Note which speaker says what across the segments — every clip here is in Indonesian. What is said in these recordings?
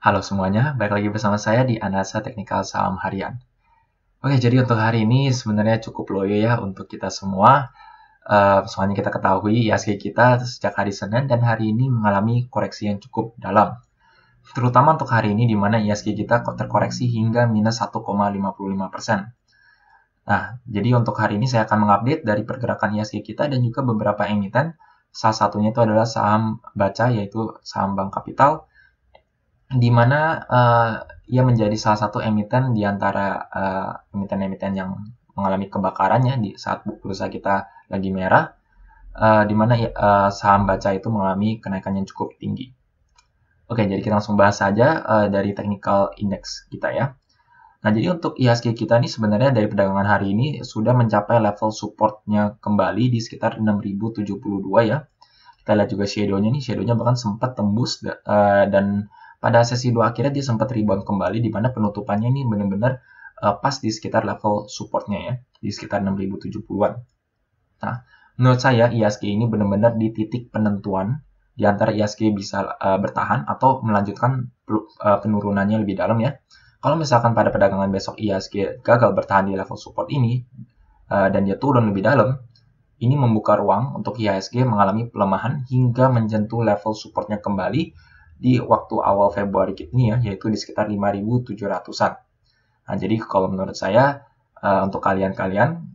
Speaker 1: Halo semuanya, balik lagi bersama saya di Analisa Teknikal Saham Harian. Oke, jadi untuk hari ini sebenarnya cukup loyo ya untuk kita semua. Soalnya kita ketahui IHSG kita sejak hari Senin dan hari ini mengalami koreksi yang cukup dalam. Terutama untuk hari ini di mana IHSG kita terkoreksi hingga minus 1,55%. Nah, jadi untuk hari ini saya akan mengupdate dari pergerakan IHSG kita dan juga beberapa emiten. Salah satunya itu adalah saham Baca, yaitu saham Bank Kapital, di mana ia menjadi salah satu emiten di antara emiten-emiten yang mengalami kebakarannya di saat bursa kita lagi merah, di mana saham Baca itu mengalami kenaikan yang cukup tinggi. Oke, jadi kita langsung bahas saja dari technical index kita ya. Nah, jadi untuk IHSG kita ini sebenarnya dari perdagangan hari ini sudah mencapai level supportnya kembali di sekitar 6072 ya. Kita lihat juga shadow-nya nih, shadow-nya bahkan sempat tembus dan pada sesi 2 akhirnya dia sempat rebound kembali di mana penutupannya ini benar-benar pas di sekitar level supportnya ya, di sekitar 6070-an. Nah, menurut saya IHSG ini benar-benar di titik penentuan di antara IHSG bisa bertahan atau melanjutkan penurunannya lebih dalam ya. Kalau misalkan pada perdagangan besok IHSG gagal bertahan di level support ini dan dia turun lebih dalam, ini membuka ruang untuk IHSG mengalami pelemahan hingga menyentuh level supportnya kembali di waktu awal Februari ini ya, yaitu di sekitar 5.700-an. Nah, jadi kalau menurut saya untuk kalian-kalian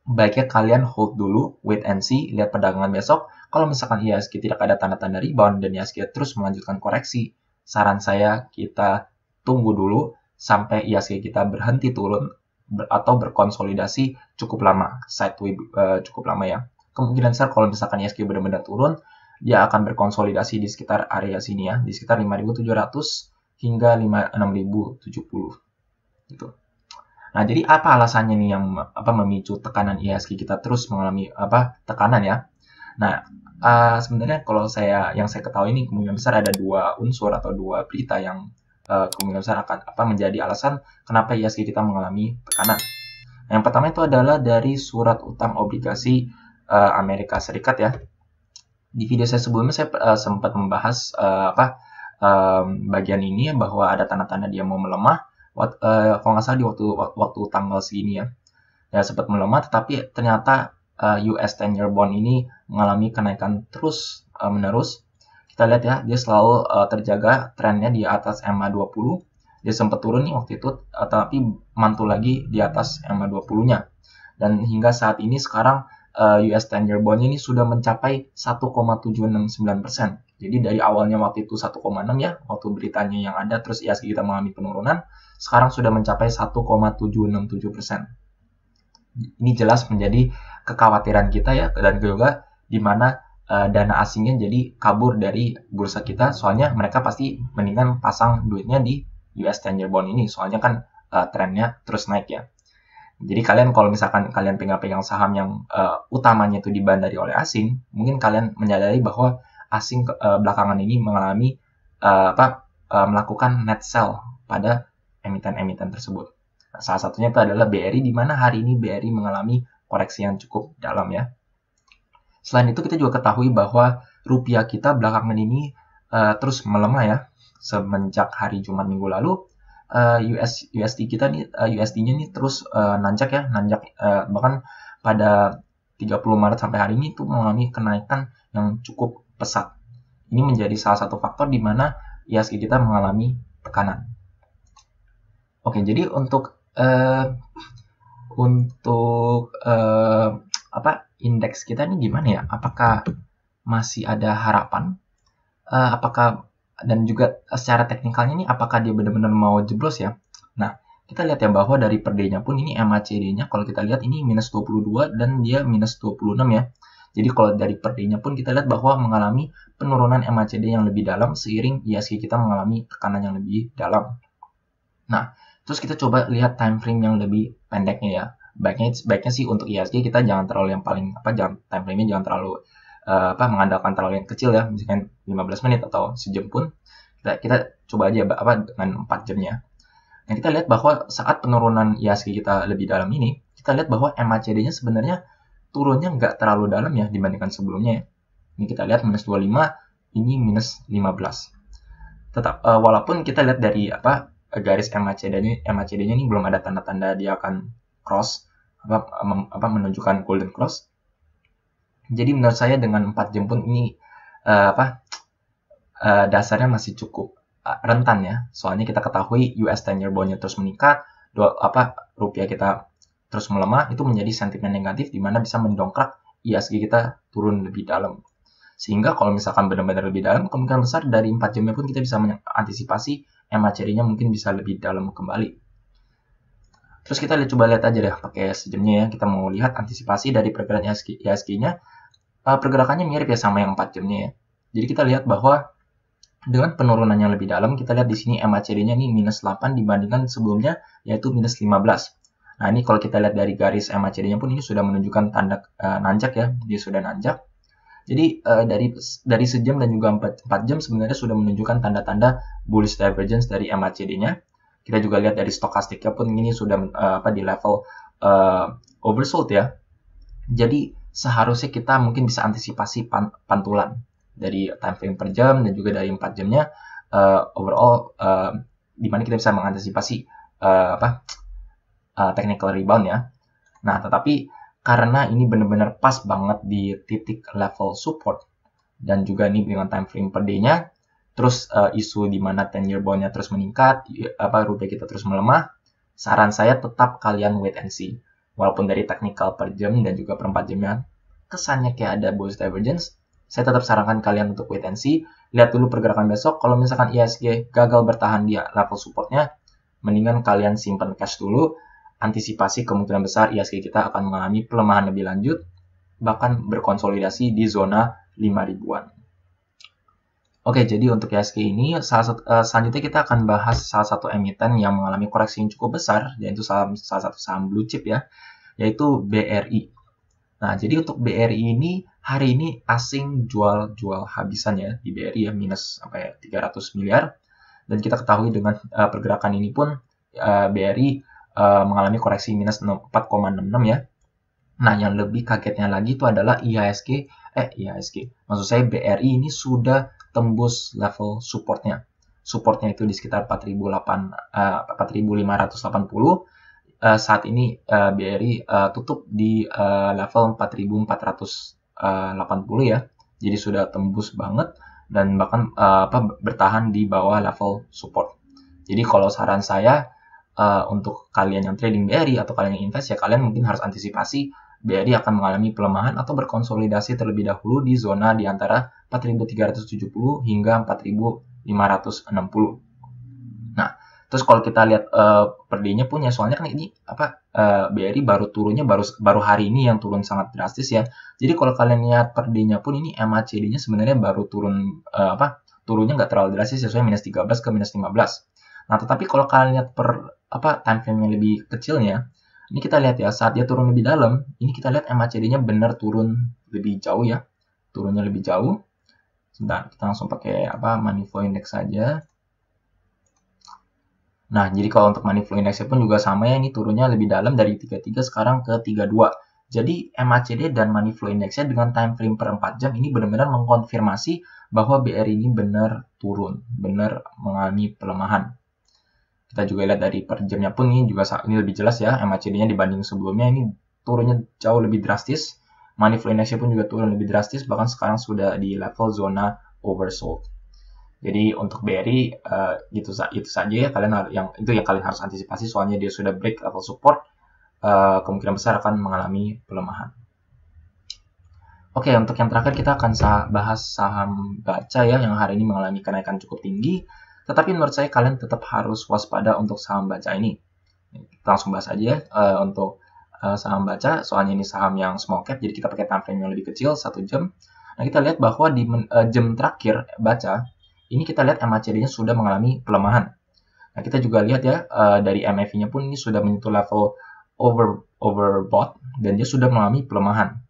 Speaker 1: baiknya kalian hold dulu, wait and see, lihat perdagangan besok. Kalau misalkan IHSG tidak ada tanda-tanda rebound dan IHSG terus melanjutkan koreksi, saran saya kita tunggu dulu sampai IHSG kita berhenti turun atau berkonsolidasi cukup lama, sideways cukup lama ya. Kemungkinan besar kalau misalkan IHSG benar-benar turun, dia akan berkonsolidasi di sekitar area sini ya, di sekitar 5.700 hingga 6.070 gitu. Nah, jadi apa alasannya nih yang memicu tekanan IHSG kita terus mengalami tekanan ya? Nah, sebenarnya kalau yang saya ketahui ini kemungkinan besar ada dua unsur atau dua berita yang kemungkinan besar akan menjadi alasan kenapa IHSG kita mengalami tekanan. Nah, yang pertama itu adalah dari surat utang obligasi Amerika Serikat ya. Di video saya sebelumnya saya sempat membahas bagian ini bahwa ada tanda-tanda dia mau melemah. Kalau nggak salah di waktu tanggal segini ya, sempat melemah, tetapi ternyata US 10-year bond ini mengalami kenaikan terus menerus. Kita lihat ya, dia selalu terjaga trennya di atas MA20. Dia sempat turun nih waktu itu, tapi mantul lagi di atas MA20-nya. Dan hingga saat ini sekarang US 10-year bond ini sudah mencapai 1,769%. Jadi dari awalnya waktu itu 1,6 ya, waktu beritanya yang ada, terus IHSG kita mengalami penurunan, sekarang sudah mencapai 1,767%. Ini jelas menjadi kekhawatiran kita ya, dan juga di mana dana asingnya jadi kabur dari bursa kita, soalnya mereka pasti mendingan pasang duitnya di US 10-year bond ini, soalnya kan trennya terus naik ya. Jadi kalian kalau misalkan kalian pegang saham yang utamanya itu dibandari oleh asing, mungkin kalian menyadari bahwa asing belakangan ini mengalami melakukan net sell pada emiten-emiten tersebut. Nah, salah satunya itu adalah BRI, di mana hari ini BRI mengalami koreksi yang cukup dalam ya. Selain itu kita juga ketahui bahwa rupiah kita belakangan ini terus melemah ya. Semenjak hari Jumat minggu lalu, USD kita nih, USD-nya nih terus nanjak bahkan pada 30 Maret sampai hari ini itu mengalami kenaikan yang cukup pesat. Ini menjadi salah satu faktor di mana IHSG kita mengalami tekanan. Oke, jadi untuk indeks kita ini gimana ya? Apakah masih ada harapan? Dan juga secara teknikalnya ini apakah dia benar-benar mau jeblos ya? Nah, kita lihat ya bahwa dari per day-nya pun ini MACD-nya kalau kita lihat ini minus 22 dan dia minus 26 ya. Jadi kalau dari per day-nya pun kita lihat bahwa mengalami penurunan MACD yang lebih dalam seiring IHSG kita mengalami tekanan yang lebih dalam. Nah, terus kita coba lihat time frame yang lebih pendeknya ya. Baiknya sih untuk IHSG kita jangan terlalu time frame-nya jangan terlalu mengandalkan terlalu yang kecil ya, misalkan 15 menit atau sejam pun kita coba aja dengan 4 jamnya. Nah, kita lihat bahwa saat penurunan IHSG kita lebih dalam ini, kita lihat bahwa MACD-nya sebenarnya turunnya nggak terlalu dalam ya dibandingkan sebelumnya ya. Ini kita lihat minus 25, ini minus 15. walaupun kita lihat dari garis MACD-nya ini belum ada tanda-tanda dia akan cross menunjukkan golden cross. Jadi menurut saya dengan 4 jam pun ini dasarnya masih cukup rentan ya. Soalnya kita ketahui US 10-year bond-nya terus meningkat, rupiah kita terus melemah, itu menjadi sentimen negatif di mana bisa mendongkrak IHSG kita turun lebih dalam. Sehingga kalau misalkan benar-benar lebih dalam, kemungkinan besar dari 4 jamnya pun kita bisa mengantisipasi MACD-nya mungkin bisa lebih dalam kembali. Terus kita coba lihat aja deh pakai sejamnya ya. Kita mau lihat antisipasi dari pergerakan IHSG-nya. Pergerakannya mirip ya sama yang 4 jamnya ya. Jadi kita lihat bahwa dengan penurunan yang lebih dalam, kita lihat di sini MACD-nya ini minus 8 dibandingkan sebelumnya yaitu minus 15. Nah, ini kalau kita lihat dari garis MACD-nya pun ini sudah menunjukkan tanda nanjak ya, dia sudah nanjak. Jadi dari sejam dan juga 4 jam sebenarnya sudah menunjukkan tanda-tanda bullish divergence dari MACD-nya. Kita juga lihat dari stokastiknya pun ini sudah di level oversold ya. Jadi seharusnya kita mungkin bisa antisipasi pantulan dari time frame per jam dan juga dari 4 jamnya overall di mana kita bisa mengantisipasi technical rebound ya. Nah, tetapi karena ini benar-benar pas banget di titik level support dan juga ini dengan time frame per day-nya, terus isu di mana 10-year bond-nya terus meningkat, rupiah kita terus melemah, saran saya tetap kalian wait and see. Walaupun dari technical per jam dan juga per 4 jamnya kesannya kayak ada bullish divergence, saya tetap sarankan kalian untuk wait and see. Lihat dulu pergerakan besok. Kalau misalkan IHSG gagal bertahan di level supportnya, mendingan kalian simpan cash dulu. Antisipasi kemungkinan besar IHSG kita akan mengalami pelemahan lebih lanjut, bahkan berkonsolidasi di zona 5.000-an. Oke, jadi untuk IHSG ini, selanjutnya kita akan bahas salah satu emiten yang mengalami koreksi yang cukup besar, yaitu salah satu saham blue chip ya, yaitu BRI. Nah, jadi untuk BRI ini, hari ini asing jual habisan ya, di BRI ya, minus sampai 300 miliar. Dan kita ketahui dengan pergerakan ini pun, BRI mengalami koreksi minus 4,66 ya. Nah, yang lebih kagetnya lagi itu adalah IHSG, maksud saya BRI ini sudah tembus level supportnya. Supportnya itu di sekitar 4.580. Saat ini BRI tutup di level 4.480 ya. Jadi sudah tembus banget dan bahkan bertahan di bawah level support. Jadi kalau saran saya untuk kalian yang trading BRI atau kalian yang invest ya kalian mungkin harus antisipasi BRI akan mengalami pelemahan atau berkonsolidasi terlebih dahulu di zona di antara 4.370 hingga 4.560. Nah, terus kalau kita lihat per day-nya pun ya soalnya kan ini BRI baru turunnya baru hari ini yang turun sangat drastis ya. Jadi kalau kalian lihat per day-nya pun ini MACD-nya sebenarnya baru turun turunnya nggak terlalu drastis sesuai minus 13 ke minus 15. Nah, tetapi kalau kalian lihat per time frame yang lebih kecilnya, ini kita lihat ya saat dia turun lebih dalam, ini kita lihat MACD-nya benar turun lebih jauh ya. Turunnya lebih jauh. Sebentar, kita langsung pakai money flow index saja. Nah, jadi kalau untuk money flow index pun juga sama ya, ini turunnya lebih dalam dari 33 sekarang ke 32. Jadi MACD dan money flow index-nya dengan time frame per 4 jam ini benar-benar mengkonfirmasi bahwa BRI ini benar turun, benar mengalami pelemahan. Kita juga lihat dari per jamnya pun ini lebih jelas ya, MACD-nya dibanding sebelumnya ini turunnya jauh lebih drastis. Money flow index pun juga turun lebih drastis, bahkan sekarang sudah di level zona oversold. Jadi untuk BRI itu saja ya, yang kalian harus antisipasi soalnya dia sudah break level support, kemungkinan besar akan mengalami pelemahan. Oke, untuk yang terakhir kita akan bahas saham baca ya yang hari ini mengalami kenaikan cukup tinggi. Tetapi menurut saya kalian tetap harus waspada untuk saham baca ini. Kita langsung bahas aja untuk saham baca. Soalnya ini saham yang small cap, jadi kita pakai time frame yang lebih kecil, 1 jam. Nah, kita lihat bahwa di jam terakhir baca, ini kita lihat MACD-nya sudah mengalami pelemahan. Nah, kita juga lihat ya, dari MACD-nya pun ini sudah menyentuh level overbought, dan dia sudah mengalami pelemahan.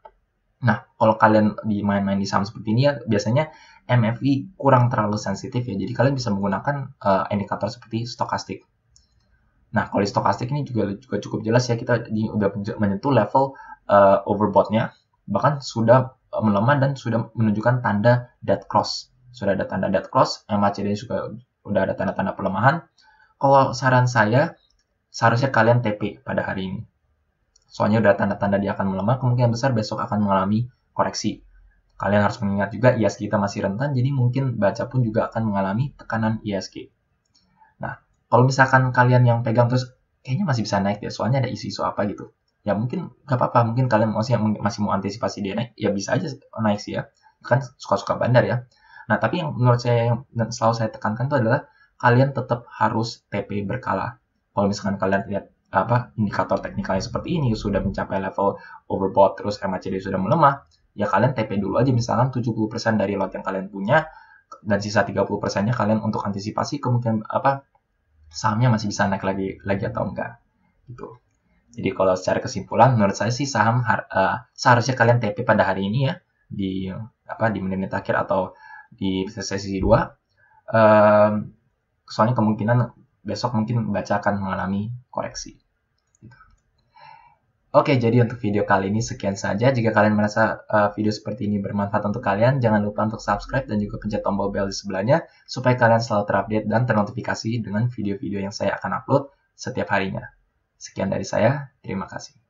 Speaker 1: Nah, kalau kalian main-main di saham seperti ini ya, biasanya MFI kurang terlalu sensitif ya, jadi kalian bisa menggunakan indikator seperti stokastik. Nah, kalau di stokastik ini juga cukup jelas ya, kita udah menyentuh level overbought-nya, bahkan sudah melemah dan sudah menunjukkan tanda dead cross. Sudah ada tanda dead cross, MACD juga udah ada tanda-tanda pelemahan, kalau saran saya, seharusnya kalian TP pada hari ini. Soalnya udah tanda-tanda dia akan melemah, kemungkinan besar besok akan mengalami koreksi. Kalian harus mengingat juga IHSG kita masih rentan, jadi mungkin baca pun juga akan mengalami tekanan IHSG. Nah, kalau misalkan kalian yang pegang terus, kayaknya masih bisa naik ya, soalnya ada isu-isu apa gitu. Ya mungkin nggak apa-apa, mungkin kalian masih mau antisipasi dia naik, ya bisa aja naik sih ya. Kan suka-suka bandar ya. Nah, tapi yang menurut saya, yang selalu saya tekankan itu adalah, kalian tetap harus TP berkala. Kalau misalkan kalian lihat indikator teknikalnya seperti ini, sudah mencapai level overbought, terus MACD sudah melemah, ya kalian TP dulu aja, misalkan 70% dari lot yang kalian punya, dan sisa 30%-nya kalian untuk antisipasi kemungkinan sahamnya masih bisa naik lagi atau enggak gitu. Jadi kalau secara kesimpulan menurut saya sih saham seharusnya kalian TP pada hari ini ya, di menit-menit akhir atau di sesi 2. Soalnya kemungkinan besok mungkin baca akan mengalami koreksi. Oke, jadi untuk video kali ini sekian saja. Jika kalian merasa video seperti ini bermanfaat untuk kalian, jangan lupa untuk subscribe dan juga pencet tombol bell di sebelahnya, supaya kalian selalu terupdate dan ternotifikasi dengan video-video yang saya akan upload setiap harinya. Sekian dari saya, terima kasih.